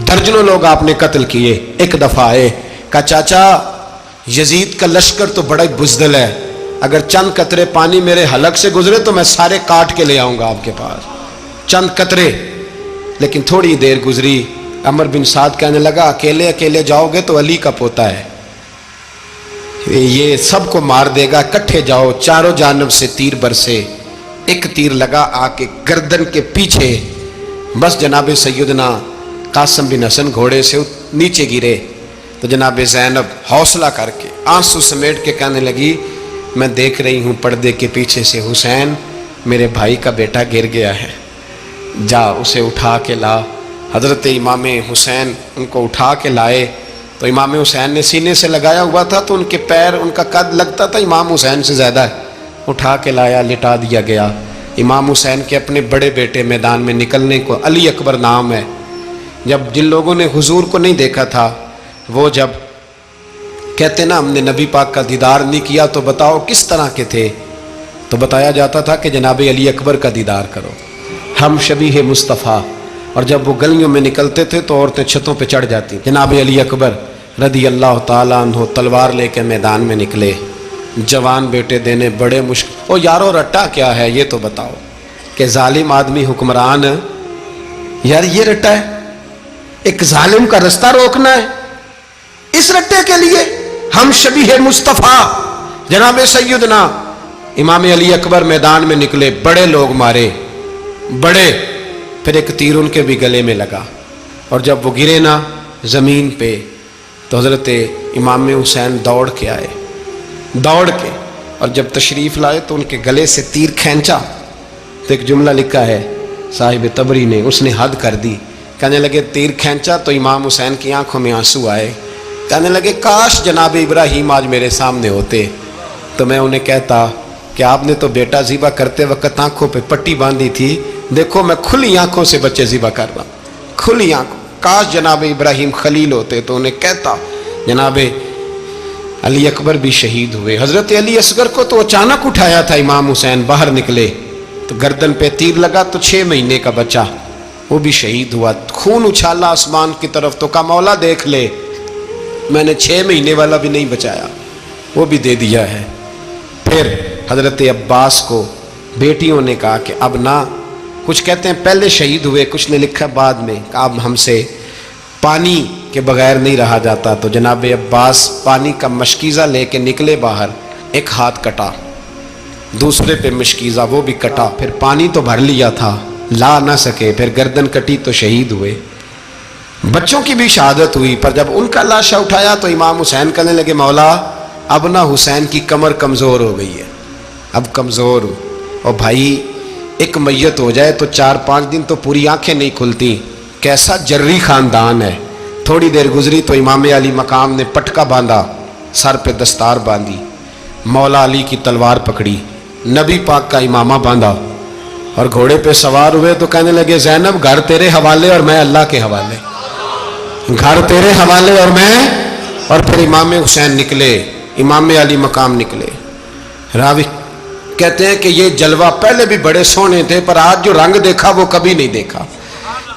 درجنوں لوگ آپ نے قتل کیے. ایک دفعہ آئے، کہا چاچا یزید کا لشکر تو بڑا بزدل ہے، اگر چند قطرے پانی میرے حلق سے گزرے تو میں سارے کاٹ کے لے آؤں گا آپ کے پاس، چند قطرے. لیکن تھوڑی دیر گزری، عمر بن سعد کہنے لگا اکیلے اکیلے جاؤ گے تو علی کا پوتا ہے، یہ سب کو مار دے گا، کٹھے جاؤ. چاروں جانب سے تیر برسے، ایک تیر لگا آ کے گردن کے پیچھے، بس جناب سیدنا قاسم بن حسن گھوڑے سے نیچے گرے. تو جناب زینب حوصلہ کر کے آنسو سمیٹ کے کہنے لگی میں دیکھ رہی ہوں پردے کے پیچھے سے حسین میرے بھائی کا بیٹا گر گیا ہے، جا اسے اٹھا کے لا. حضرت امام حسین ان کو اٹھا کے لائے تو امام حسین نے سینے سے لگایا ہوا تھا تو ان کے پیر، ان کا قد لگتا تھا امام حسین سے زیادہ ہے، اٹھا کے لایا، لٹا دیا گیا۔ امام حسین کے اپنے بڑے بیٹے میدان میں نکلنے کو، علی اکبر نام ہے، جب جن لوگوں نے حضور کو نہیں دیکھا تھا وہ جب کہتے نا ہم نے نبی پاک کا دیدار نہیں کیا تو بتاؤ کس طرح کے تھے، تو بتایا جاتا تھا کہ جناب علی اکبر کا دیدار کرو، ہم شبیہ مصطفیٰ۔ اور جب وہ گلیوں میں نکلتے تھے تو عورتیں چھتوں پہ چڑھ جاتی۔ جناب علی اکبر رضی اللہ تعالیٰ عنہ تلوار لے کے میدان میں نکلے، جوان بیٹے دینے بڑے مشکل۔ او یارو رٹا کیا ہے یہ تو بتاؤ، کہ ظالم آدمی حکمران، یار یہ رٹا ہے، ایک ظالم کا رستہ روکنا ہے، اس رٹے کے لیے ہم شبیہ مصطفیٰ۔ جناب سیدنا امام علی اکبر میدان میں نکلے، بڑے لوگ مارے، بڑے، پھر ایک تیر ان کے بھی گلے میں لگا، اور جب وہ گرے نا زمین پہ تو حضرت امام حسین دوڑ کے آئے، دوڑ کے، اور جب تشریف لائے تو ان کے گلے سے تیر کھینچا تو ایک جملہ لکھا ہے صاحب تبری نے، اس نے حد کر دی، کہنے لگے تیر کھینچا تو امام حسین کی آنکھوں میں آنسو آئے، کہنے لگے کاش جناب ابراہیم آج میرے سامنے ہوتے تو میں انہیں کہتا کہ آپ نے تو بیٹا ذبح کرتے وقت آنکھوں پہ پٹی باندھی تھی، دیکھو میں کھلی آنکھوں سے بچے ذبح کر رہا ہوں، کھلی آنکھوں، کاش جناب ابراہیم خلیل ہوتے تو انہیں کہتا۔ جناب علی اکبر بھی شہید ہوئے۔ حضرت علی اصغر کو تو اچانک اٹھایا تھا امام حسین، باہر نکلے تو گردن پہ تیر لگا تو 6 مہینے کا بچہ وہ بھی شہید ہوا، خون اچھالا آسمان کی طرف تو کہا مولا دیکھ لے میں نے 6 مہینے والا بھی نہیں بچایا، وہ بھی دے دیا ہے۔ پھر حضرت عباس کو بیٹیوں نے کہا کہ اب نہ، کچھ کہتے ہیں پہلے شہید ہوئے، کچھ نے لکھا بعد میں، کہ اب ہم سے پانی کے بغیر نہیں رہا جاتا، تو جناب عباس پانی کا مشکیزہ لے کے نکلے باہر، ایک ہاتھ کٹا، دوسرے پہ مشکیزہ وہ بھی کٹا، پھر پانی تو بھر لیا تھا لا نہ سکے، پھر گردن کٹی تو شہید ہوئے۔ بچوں کی بھی شہادت ہوئی، پر جب ان کا لاشا اٹھایا تو امام حسین کہنے لگے مولا اب نہ حسین کی کمر کمزور ہو گئی ہے، اب کمزور ہو، اور بھائی ایک میت ہو جائے تو 4-5 دن تو پوری آنکھیں نہیں کھلتی، کیسا جری خاندان ہے۔ تھوڑی دیر گزری تو امام علی مقام نے پٹکا باندھا، سر پہ دستار باندھی، مولا علی کی تلوار پکڑی، نبی پاک کا امامہ باندھا اور گھوڑے پہ سوار ہوئے تو کہنے لگے زینب گھر تیرے حوالے اور میں اللہ کے حوالے، گھر تیرے حوالے اور میں، اور پھر امام حسین نکلے، امام علی مقام نکلے۔ راوی کہتے ہیں کہ یہ جلوہ پہلے بھی بڑے سونے تھے پر آج جو رنگ دیکھا وہ کبھی نہیں دیکھا،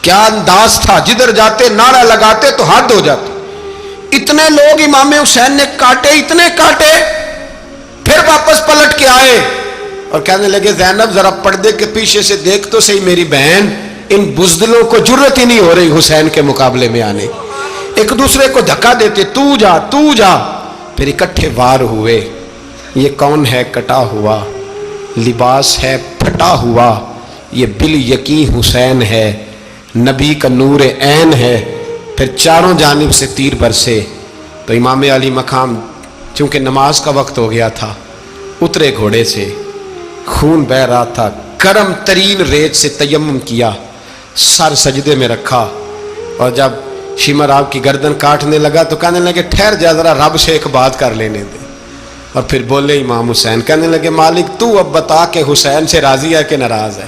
کیا انداز تھا، جدھر جاتے نعرہ لگاتے تو حد ہو جاتے، اتنے لوگ امام حسین نے کاٹے، اتنے کاٹے، پھر واپس پلٹ کے آئے اور کہنے لگے زینب ذرا پردے کے پیچھے سے دیکھ تو صحیح میری بہن، ان بزدلوں کو جرت ہی نہیں ہو رہی حسین کے مقابلے میں آنے، ایک دوسرے کو دھکا دیتے، تو جا تو جا، پھر اکٹھے وار ہوئے۔ یہ کون ہے کٹا ہوا، لباس ہے پھٹا ہوا، یہ بال یقین حسین ہے، نبی کا نور عین ہے۔ پھر چاروں جانب سے تیر برسے تو امام علی مقام چونکہ نماز کا وقت ہو گیا تھا، اترے گھوڑے سے، خون بہ رہا تھا، گرم ترین ریت سے تیمم کیا، سر سجدے میں رکھا، اور جب شمر آپ کی گردن کاٹنے لگا تو کہنے لگے ٹھہر جا ذرا رب سے ایک بات کر لینے دے، اور پھر بولے امام حسین، کہنے لگے مالک تو اب بتا کہ حسین سے راضی ہے کہ ناراض ہے،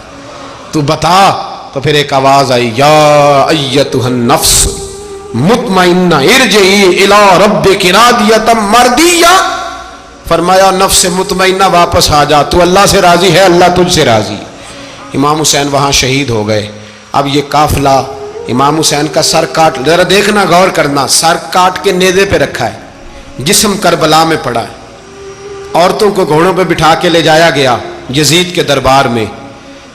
تو بتا۔ تو پھر ایک آواز آئی، یا ایتھا النفس مطمئنہ ارجعی الی ربک راضیۃ مرضیہ، فرمایا نفس مطمئنہ واپس آ جا، تو اللہ سے راضی ہے، اللہ تجھ سے راضی۔ امام حسین وہاں شہید ہو گئے۔ اب یہ قافلہ امام حسین کا سر کاٹ، ذرا دیکھنا غور کرنا، سر کاٹ کے نیزے پہ رکھا ہے، جسم کربلا میں پڑا ہے، عورتوں کو گھوڑوں پہ بٹھا کے لے جایا گیا یزید کے دربار میں۔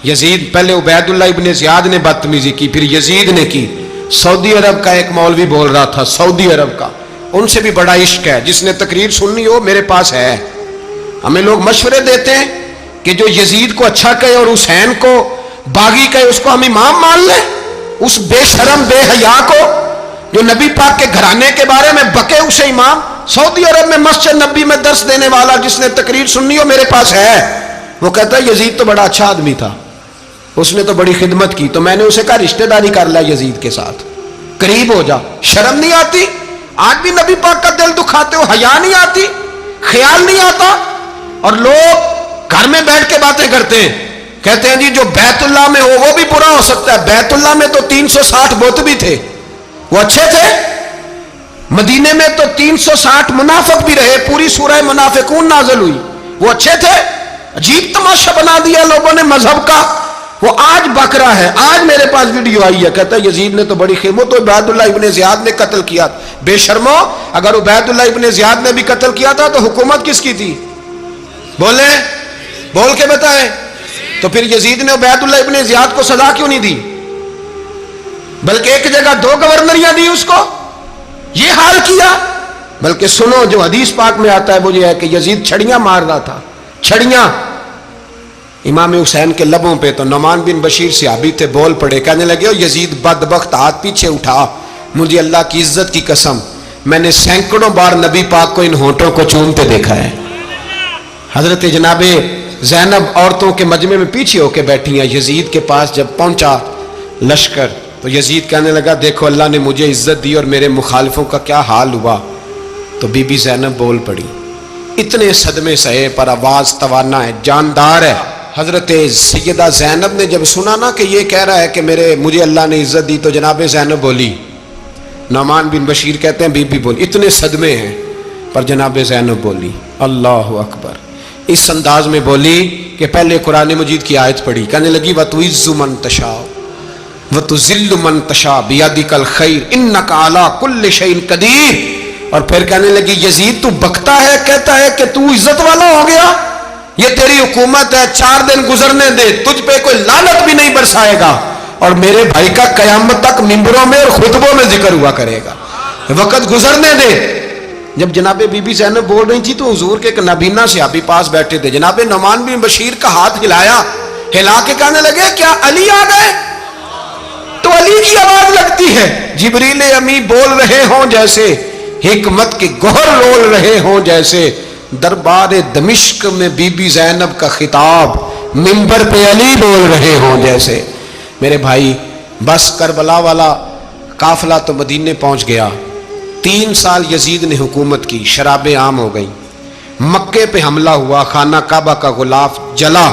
یزید پہلے عبید اللہ ابن زیاد نے بدتمیزی کی، پھر یزید نے کی۔ سعودی عرب کا ایک مولوی بول رہا تھا، سعودی عرب کا، ان سے بھی بڑا عشق ہے، جس نے تقریر سننی ہو میرے پاس ہے۔ ہمیں لوگ مشورے دیتے ہیں کہ جو یزید کو اچھا کہے اور حسین کو باغی کہے اس کو ہم امام مان لیں، اس بے شرم بے حیا کو جو نبی پاک کے گھرانے کے بارے میں بکے اسے امام۔ سعودی عرب میں مسجد نبی میں درس دینے والا جس نے تقریر سننی ہو میرے پاس ہے، وہ کہتا ہے یزید تو بڑا اچھا آدمی تھا، اس نے تو بڑی خدمت کی، تو میں نے اسے کہا رشتہ داری کر لیا یزید کے ساتھ، قریب ہو جا، شرم نہیں آتی؟ آج بھی نبی پاک کا دل دکھاتے ہو، حیا نہیں آتی، خیال نہیں آتا؟ اور لوگ گھر میں بیٹھ کے باتیں کرتے ہیں، کہتے ہیں جی جو بیت اللہ میں ہو وہ بھی برا ہو سکتا ہے۔ بیت اللہ میں تو 360 بت بھی تھے، وہ اچھے تھے۔ مدینے میں تو 360 منافق بھی رہے، پوری سورہ منافقون نازل ہوئی، وہ اچھے تھے۔ عجیب تماشا بنا دیا لوگوں نے مذہب کا۔ وہ آج بک رہا ہے، آج میرے پاس ویڈیو آئی ہے، کہتا ہے یزید نے تو بڑی خدمت، تو عبید اللہ ابن زیاد نے قتل کیا۔ بے شرمو، اگر عبید اللہ ابن زیاد نے بھی قتل کیا تھا تو حکومت کس کی تھی؟ بولیں، بول کے بتائیں۔ تو پھر یزید نے عبید اللہ ابن زیاد کو سزا کیوں نہیں دی، بلکہ ایک جگہ 2 گورنریاں دی اس کو، یہ حال کیا؟ بلکہ سنو جو حدیث پاک میں آتا ہے وہ یہ ہے کہ یزید چھڑیاں مار رہا تھا، چھڑیاں امام حسین کے لبوں پہ۔ تو نعمان بن بشیر صحابی تھے، بول پڑے، کہنے لگے یزید بدبخت، ہاتھ پیچھے اٹھا، مجھے اللہ کی عزت کی قسم میں نے سینکڑوں بار نبی پاک کو ان ہونٹوں کو چومتے دیکھا ہے۔ حضرت جناب زینب عورتوں کے مجمع میں پیچھے ہو کے بیٹھی ہیں، یزید کے پاس جب پہنچا لشکر تو یزید کہنے لگا دیکھو اللہ نے مجھے عزت دی اور میرے مخالفوں کا کیا حال ہوا۔ تو بی بی زینب بول پڑی، اتنے صدمے سہے پر آواز توانا ہے، جاندار ہے۔ حضرت سیدہ زینب نے جب سنا نا کہ یہ کہہ رہا ہے کہ مجھے اللہ نے عزت دی، تو جناب زینب بولی، نعمان بن بشیر کہتے ہیں بی بی بولی، اتنے صدمے ہیں پر جناب زینب بولی اللہ اکبر، اس انداز میں بولی کہ پہلے قرآن مجید کی آیت پڑھی، کہنے لگی وَتُعِزُّ مَن تَشَاءُ وَتُذِلُّ مَن تَشَاءُ بِيَدِكَ الْخَيْرُ إِنَّكَ عَلَىٰ كُلِّ شَيْءٍ قَدِيرٌ۔ اور پھر کہنے لگی یزید تو بکتا ہے، کہتا ہے کہ تو عزت والا ہو گیا، یہ تیری حکومت ہے، 4 دن گزرنے دے، تجھ پہ کوئی لعنت بھی نہیں برسائے گا، اور میرے بھائی کا قیامت تک ممبروں میں اور خطبوں میں ذکر ہوا کرے گا، وقت گزرنے دے۔ جب جناب بی بی زینب بول رہی تھی تو حضور کے ایک نابینا صحابی پاس بیٹھے تھے، جناب نعمان بن بشیر کا ہاتھ ہلایا، ہلا کے کہنے لگے کیا علی آ گئے؟ تو علی کی آواز لگتی ہے، جبریل امی بول رہے ہوں جیسے، حکمت کے گوہر رول رہے ہوں جیسے، دربار دمشق میں بی بی زینب کا خطاب، منبر پہ علی بول رہے ہوں جیسے۔ میرے بھائی بس کربلا والا قافلہ تو مدینے پہنچ گیا، 3 سال یزید نے حکومت کی، شرابیں عام ہو گئیں، مکے پہ حملہ ہوا، خانہ کعبہ کا غلاف جلا،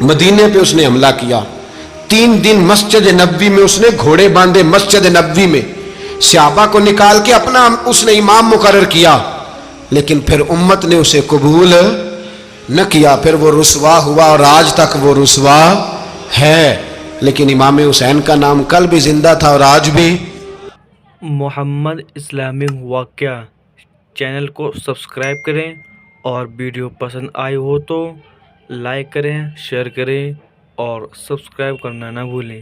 مدینے پہ اس نے حملہ کیا، 3 دن مسجد نبوی میں اس نے گھوڑے باندھے، مسجد نبوی میں صحابہ کو نکال کے اپنا اس نے امام مقرر کیا، لیکن پھر امت نے اسے قبول نہ کیا، پھر وہ رسوا ہوا اور آج تک وہ رسوا ہے، لیکن امام حسین کا نام کل بھی زندہ تھا اور آج بھی۔ محمد اسلامک واقعہ چینل کو سبسکرائب کریں، اور ویڈیو پسند آئی ہو تو لائک کریں، شیئر کریں اور سبسکرائب کرنا نہ بھولیں۔